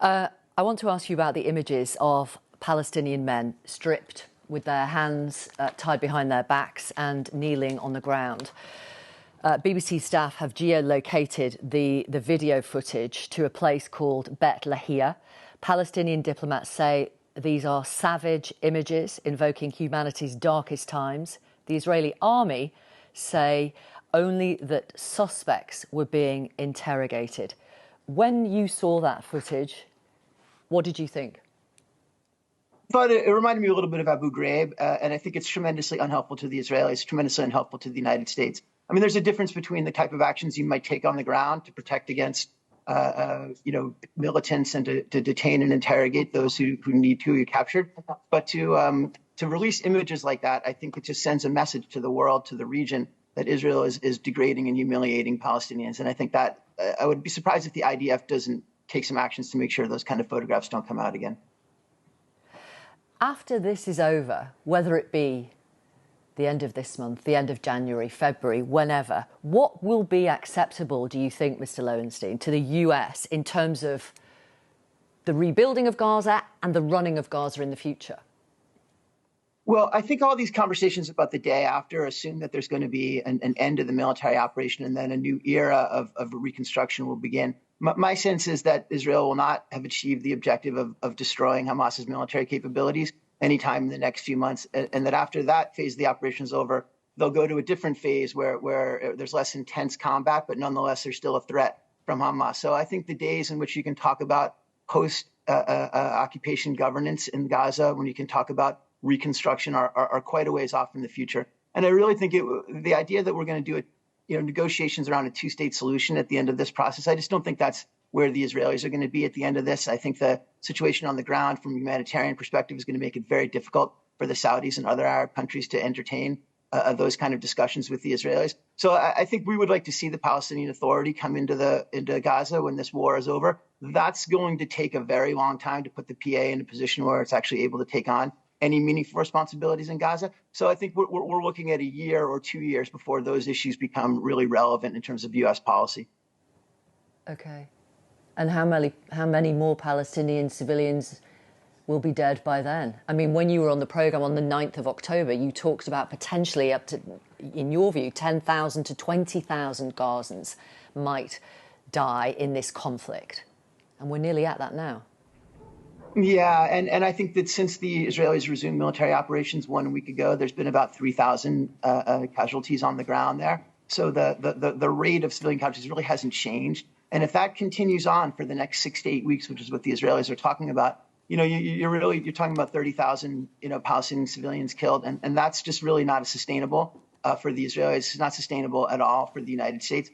I want to ask you about the images of Palestinian men stripped with their hands tied behind their backs and kneeling on the ground. BBC staff have geolocated the video footage to a place called Bet Lahia. Palestinian diplomats say these are savage images invoking humanity's darkest times. The Israeli army say only that suspects were being interrogated. When you saw that footage, what did you think? But it reminded me a little bit of Abu Ghraib, and I think it's tremendously unhelpful to the Israelis, tremendously unhelpful to the United States. I mean, there's a difference between the type of actions you might take on the ground to protect against, militants and to detain and interrogate those who need to be captured. But to release images like that, I think it just sends a message to the world, to the region, that Israel is degrading and humiliating Palestinians. And I think that I would be surprised if the IDF doesn't take some actions to make sure those kind of photographs don't come out again. After this is over, whether it be the end of this month, the end of January, February, whenever, what will be acceptable, do you think, Mr. Lowenstein, to the US in terms of the rebuilding of Gaza and the running of Gaza in the future? Well, I think all these conversations about the day after assume that there's going to be an end to the military operation and then a new era of reconstruction will begin. My sense is that Israel will not have achieved the objective of destroying Hamas's military capabilities anytime in the next few months, and that after that phase of the operation is over, they'll go to a different phase where there's less intense combat, but nonetheless there's still a threat from Hamas. So I think the days in which you can talk about post-occupation governance in Gaza, when you can talk about reconstruction, are quite a ways off in the future. And I really think the idea that we're going to do negotiations around a two-state solution at the end of this process, I just don't think that's where the Israelis are going to be at the end of this. I think the situation on the ground from a humanitarian perspective is going to make it very difficult for the Saudis and other Arab countries to entertain those kind of discussions with the Israelis. So I think we would like to see the Palestinian Authority come into Gaza when this war is over. That's going to take a very long time to put the PA in a position where it's actually able to take on any meaningful responsibilities in Gaza. So I think we're looking at a year or 2 years before those issues become really relevant in terms of U.S. policy. Okay. And how many more Palestinian civilians will be dead by then? I mean, when you were on the programme on the 9th of October, you talked about potentially up to, in your view, 10,000 to 20,000 Gazans might die in this conflict. And we're nearly at that now. Yeah, and I think that since the Israelis resumed military operations 1 week ago, there's been about 3,000 casualties on the ground there. So the rate of civilian casualties really hasn't changed. And if that continues on for the next 6 to 8 weeks, which is what the Israelis are talking about, you're talking about 30,000 Palestinian civilians killed, and that's just really not sustainable for the Israelis. It's not sustainable at all for the United States.